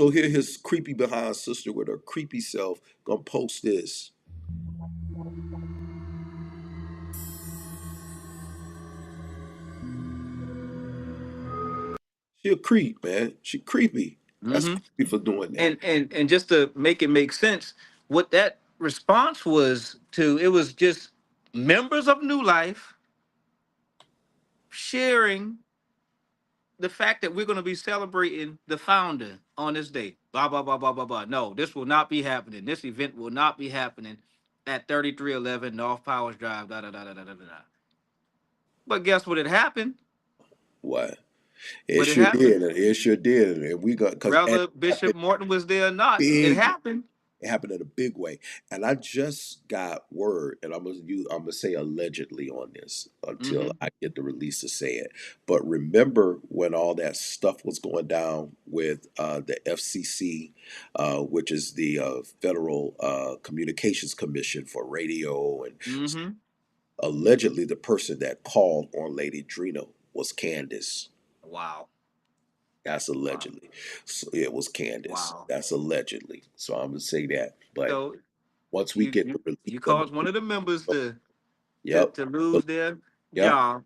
So here his creepy behind sister with her creepy self gonna post this. She a creep, man. She creepy. That's Mm-hmm. creepy for doing that. And just to make it make sense, what that response was to, it was just members of New Life sharing the fact that we're going to be celebrating the founder on this day. Blah blah blah blah blah blah. No, this will not be happening. This event will not be happening at 3311 North Powers Drive. Da da da da da da da. But guess what? It happened. What? It But it sure happened. did. It sure did. And we got because it Whether Bishop happened Morton was there or not, it big. happened. It happened in a big way. And I just got word, and I'm gonna say allegedly on this until Mm-hmm. I get the release to say it. But remember when all that stuff was going down with the FCC, which is the Federal Communications Commission for Radio, and Mm-hmm. allegedly the person that called on Lady Drina was Candace. Wow. That's Wow. allegedly. So it was Candace. Wow. That's allegedly. So I'm gonna say that. But So once we you get you the release you of the caused one of the members to yep, lose their yep, job.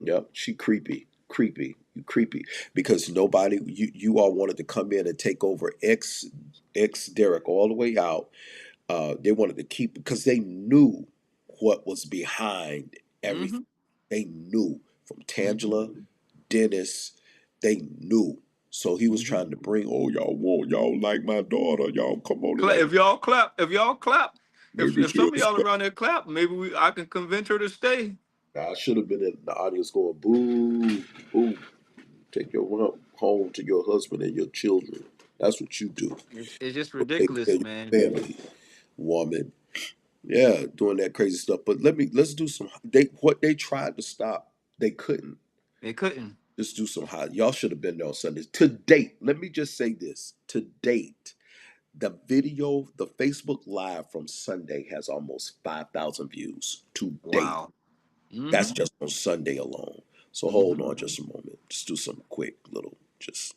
yep. She creepy, creepy, you creepy. Because nobody, you all wanted to come in and take over ex Derek all the way out. They wanted to keep because they knew what was behind everything. Mm-hmm. They knew from Mm-hmm. Tangela, Dennis, they knew. So he was Mm-hmm. trying to bring, oh, y'all like my daughter, y'all come on and like If y'all clap, maybe if she'll some of y'all stay. around there clap, maybe I can convince her to stay. I should have been in the audience going, boo, boo. Take your rump home to your husband and your children. That's what you do. It's just Go take care ridiculous, of man. your family, woman. Yeah, doing that crazy stuff. But let's do some. What they tried to stop, they couldn't. They couldn't. Let's do some high. Y'all should have been there on Sundays. To date, let me just say this. To date, The video, the Facebook Live from Sunday has almost 5,000 views to date. Wow. That's Mm-hmm. just on Sunday alone. So hold Mm-hmm. on just a moment. Just do some quick little, just.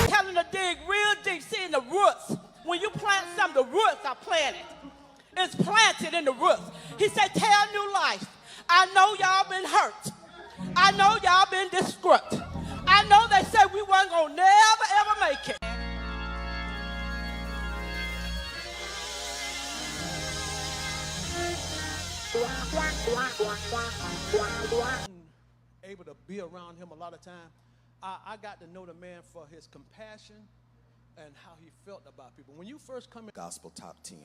Tell them to dig real deep, see in the roots. When you plant something, the roots are planted. It's planted in the roots. He said, tell new life. I know y'all been hurt. I know y'all been disgruntled. I know they said we weren't gonna never ever make it. Able to be around him a lot of time, I got to know the man for his compassion and how he felt about people. When you first come in, Gospel Top 10.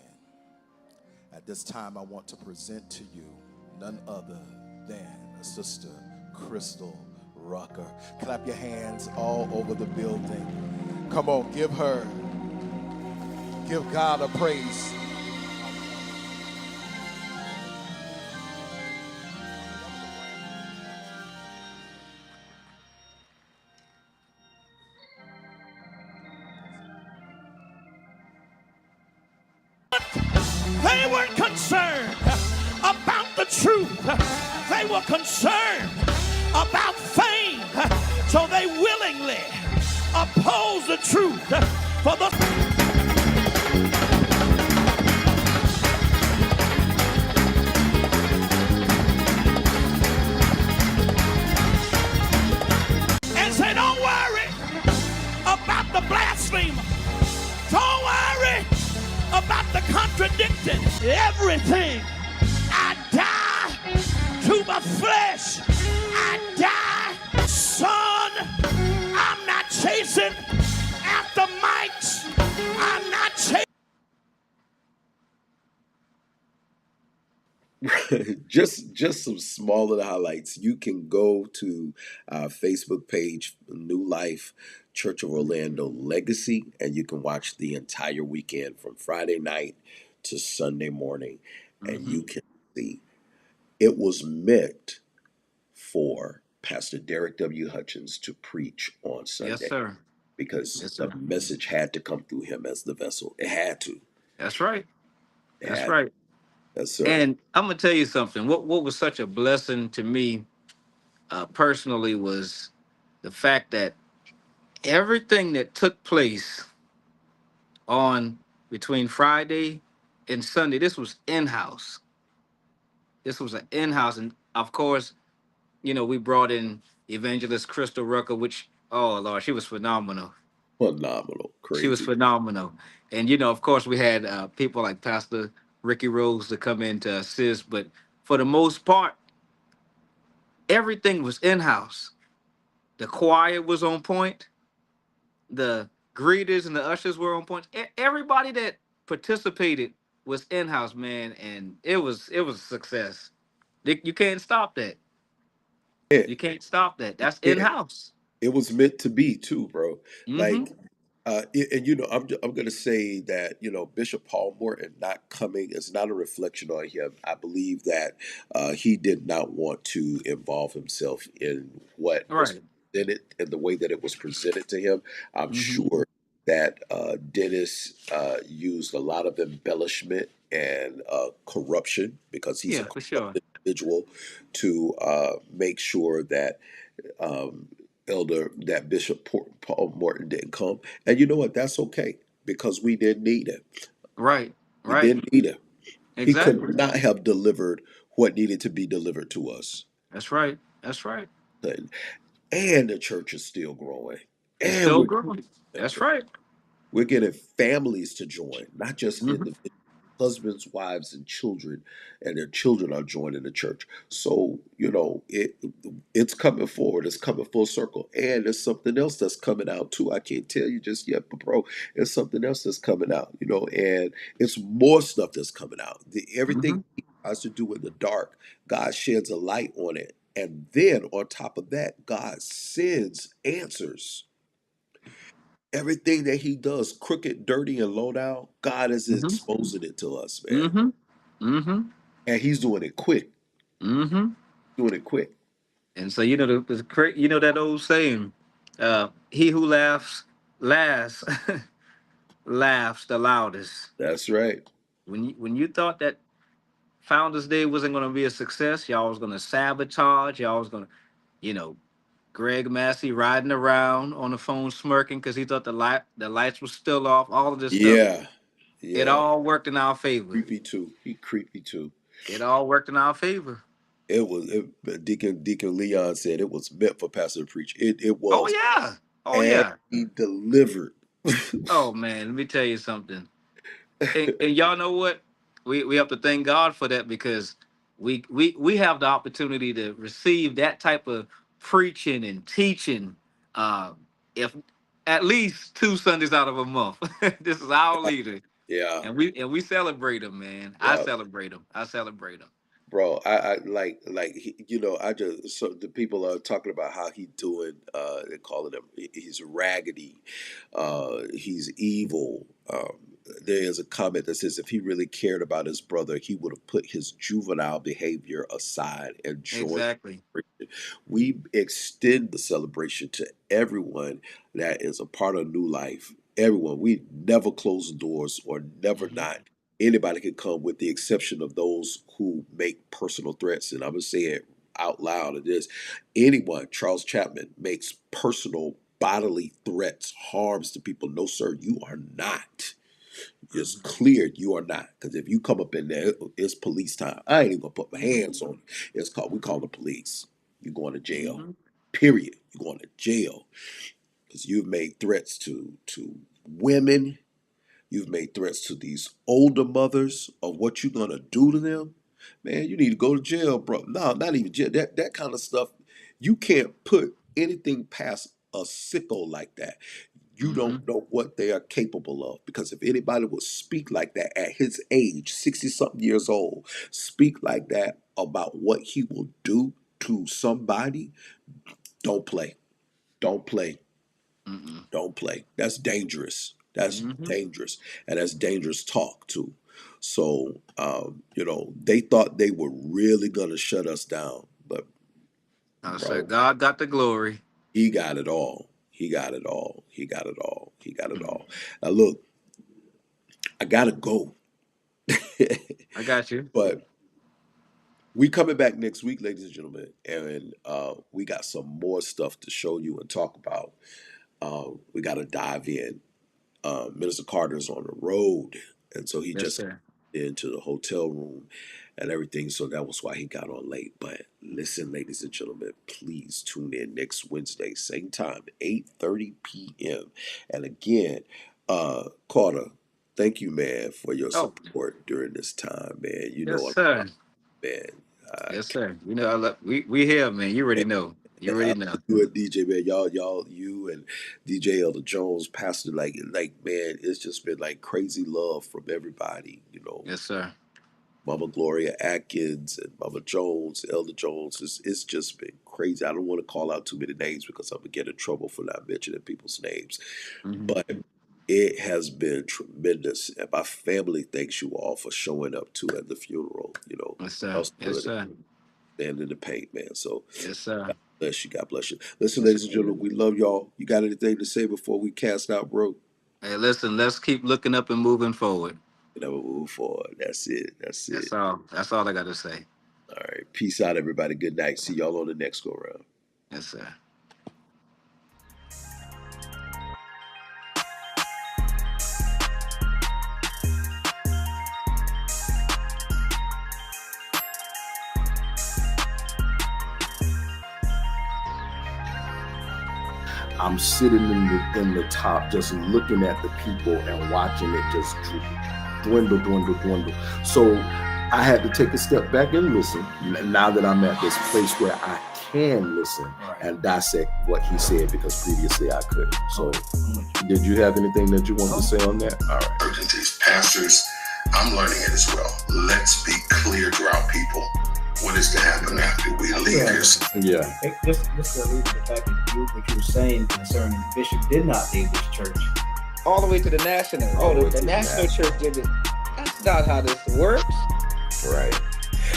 At this time, I want to present to you none other than Sister Crystal Rucker. Clap your hands all over the building. Come on, give God a praise. They weren't concerned about the truth. They were concerned about fame. So they willingly opposed the truth for the. And say, don't worry about the blasphemer. Don't worry about the contradicting. Everything. I die to my flesh. I die. Son, I'm not chasing after mics. I'm not chasing. just some smaller highlights. You can go to our Facebook page, New Life Church of Orlando Legacy, and you can watch the entire weekend from Friday night to Sunday morning, and Mm-hmm. you can see it was meant for Pastor Derek W. Hutchins to preach on Yes, Sunday sir. because Yes, the sir. message had to come through him as the vessel. It had to. That's right. It That's had. right. Yes, sir. And I'm gonna tell you something. What was such a blessing to me personally was the fact that everything that took place on between Friday and Sunday, this was in house. This was an in house, and of course, we brought in Evangelist Crystal Rucker, which, oh Lord, she was phenomenal. Phenomenal. She was Crazy. phenomenal, and of course, we had people like Pastor Ricky Rose to come in to assist, but for the most part, everything was in house. The choir was on point. The greeters and the ushers were on point. Everybody that participated was in house, man, and it was a success. You can't stop that. Yeah. You can't stop that. That's in Yeah. house. It was meant to be too, bro. Mm-hmm. Like, and I'm gonna say that Bishop Paul Morton not coming is not a reflection on him. I believe that he did not want to involve himself in what was Right. presented and the way that it was presented to him. I'm Mm-hmm. sure that Dennis used a lot of embellishment and corruption because he's a Yeah, for sure. corrupt individual to make sure that um, Elder that Paul Morton didn't come, and you know what? That's okay because we didn't need him. Right. We Right. didn't need him. He Exactly. could not have delivered what needed to be delivered to us, That's right. That's right. and the church is still growing, It's and still we're growing. getting That's right. we're getting families to join, not just Mm-hmm. individuals. Husbands, wives, and children, and their children are joining the church. So it's coming forward. It's coming full circle, and there's something else that's coming out too. I can't tell you just yet, but bro, there's something else that's coming out. And it's more stuff that's coming out. Everything Mm-hmm. he tries to do in the dark, God sheds a light on it, and then on top of that, God sends answers. Everything that he does, crooked, dirty, and low down, God is Mm-hmm. exposing it to us, man. Mm-hmm. Mm-hmm. And he's doing it quick. Mm-hmm. Doing it quick. And so you know that old saying, he who laughs last laughs the loudest. That's right. When you thought that Founders Day wasn't going to be a success, y'all was going to sabotage, y'all was going to, you know, Greg Massey riding around on the phone smirking because he thought the lights were still off. All of this stuff, Yeah. it Yeah. all worked in our favor. Creepy too. He creepy too. It all worked in our favor. Deacon Leon said it was meant for pastor to preach. It Oh was. yeah. Oh And yeah. he delivered. Oh man, let me tell you something. And y'all know what? We have to thank God for that because we have the opportunity to receive that type of preaching and teaching. If at least 2 Sundays out of a month. This is our leader, Yeah. and we celebrate him, man. I Yeah. celebrate him. I celebrate him. Bro, I like I just, so the people are talking about how he doing, they're calling him, he's raggedy, he's evil. There is a comment that says if he really cared about his brother, he would have put his juvenile behavior aside and joined. Exactly. We extend the celebration to everyone that is a part of New Life. Everyone. We never close the doors or never Mhm. not. Anybody can come with the exception of those who make personal threats. And I'm going to say it out loud. It is anyone, Charles Chapman, makes personal bodily threats, harms to people. No, sir, you are not. It's clear you are not. Because if you come up in there, it's police time. I ain't even going to put my hands on you. We call the police. You're going to jail. Mhm. Period. You're going to jail. Because you've made threats to women. You've made threats to these older mothers of what you're gonna do to them. Man, you need to go to jail, bro. No, not even jail. That kind of stuff. You can't put anything past a sicko like that. You Mhm. don't know what they are capable of. Because if anybody would speak like that at his age, 60-something years old, speak like that about what he will do to somebody, don't play. Don't play. Mm-mm. Don't play. That's dangerous. That's Mhm. dangerous. And that's dangerous talk too. So, they thought they were really going to shut us down. But, I said, bro, God got the glory. he got it all. He got it all. He got it all. He got it Mm. all. Now, look, I got to go. I got you. But we coming back next week, ladies and gentlemen. And we got some more stuff to show you and talk about. We got to dive in. Minister Carter's on the road, and so he Yes, just sir. into the hotel room and everything. So that was why he got on late. But listen, ladies and gentlemen, please tune in next Wednesday, same time, 8:30 p.m. And again, Carter, thank you, man, for your Oh, support during this time, man. You yes, know, sir. man. Yes, sir. You know, we here, man. You already know. You I already love know. you and DJ, man. You and DJ Elder Jones, Pastor, like, man, it's just been like crazy love from everybody. Yes, sir. Mama Gloria Atkins and Mama Jones, Elder Jones. It's just been crazy. I don't want to call out too many names because I'm gonna get in trouble for not mentioning people's names, Hmm. but it has been tremendous, and my family thanks you all for showing up too at the funeral. Yes, sir. Y'all Yes, stood sir. and stand in the paint, man. So Yes, sir. bless you. God bless you. Listen, Yes, ladies and sir. gentlemen, we love y'all. You got anything to say before we cast out, bro? Hey, listen. Let's keep looking up and moving forward. And then we'll move forward. That's it. That's it. That's all. That's all I got to say. All right. Peace out, everybody. Good night. See y'all on the next go round. Yes, sir. I'm sitting in the top, just looking at the people and watching it just dwindle. So I had to take a step back and listen. Now that I'm at this place where I can listen and dissect what he said, because previously I couldn't. So, did you have anything that you wanted to say on that? All right. Urgencies. Pastors, I'm learning it as well. Let's be clear to our people. what is to happen after we leave here. Yeah. Just to allude to the fact that what you were saying concerning Bishop did not leave this church. All the way to the national. All the way The to the national national. church did it. That's not how this works. Right.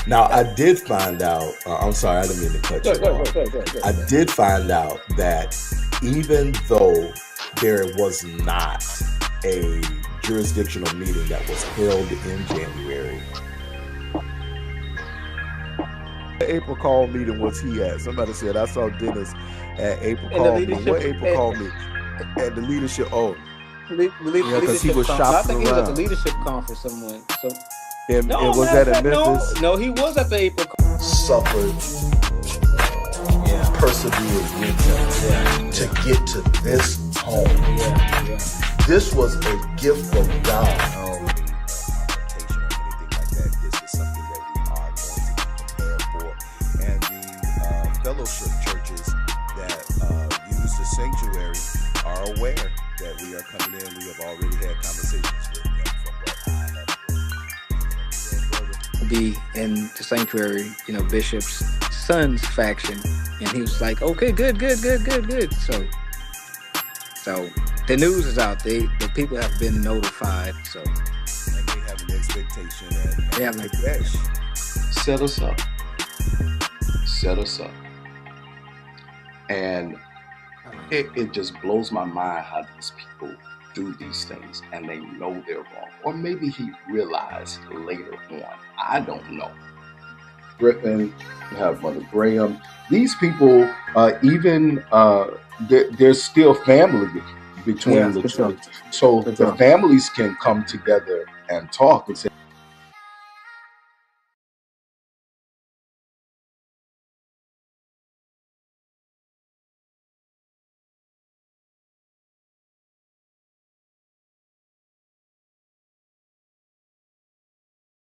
Now, I did find out, I'm sorry, I didn't mean to cut you off. Go. I did find out that even though there was not a jurisdictional meeting that was held in January, the April call meeting was he at? Somebody said, I saw Dennis at April call meeting. What April call meeting? At the leadership, because he was shopping I think he was at the around. leadership conference somewhere. So And no, was matter that of in fact, Memphis? No, he was at the April conference. Suffered, persevered with him to get to this home. This was a gift from God. And the fellowship churches that use the sanctuary are aware that we are coming in. We have already had conversations with them from what I have. Be in the sanctuary, Bishop's son's faction, and he was like, "Okay, good." So the news is out. The people have been notified. So And they have an expectation. And they have like, yes. Set us up. And it just blows my mind how these people do these things and they know they're wrong. Or maybe he realized later on. I don't know. Griffin, you have Mother Graham. These people, there's still family between the two. So the families can come together and talk and say,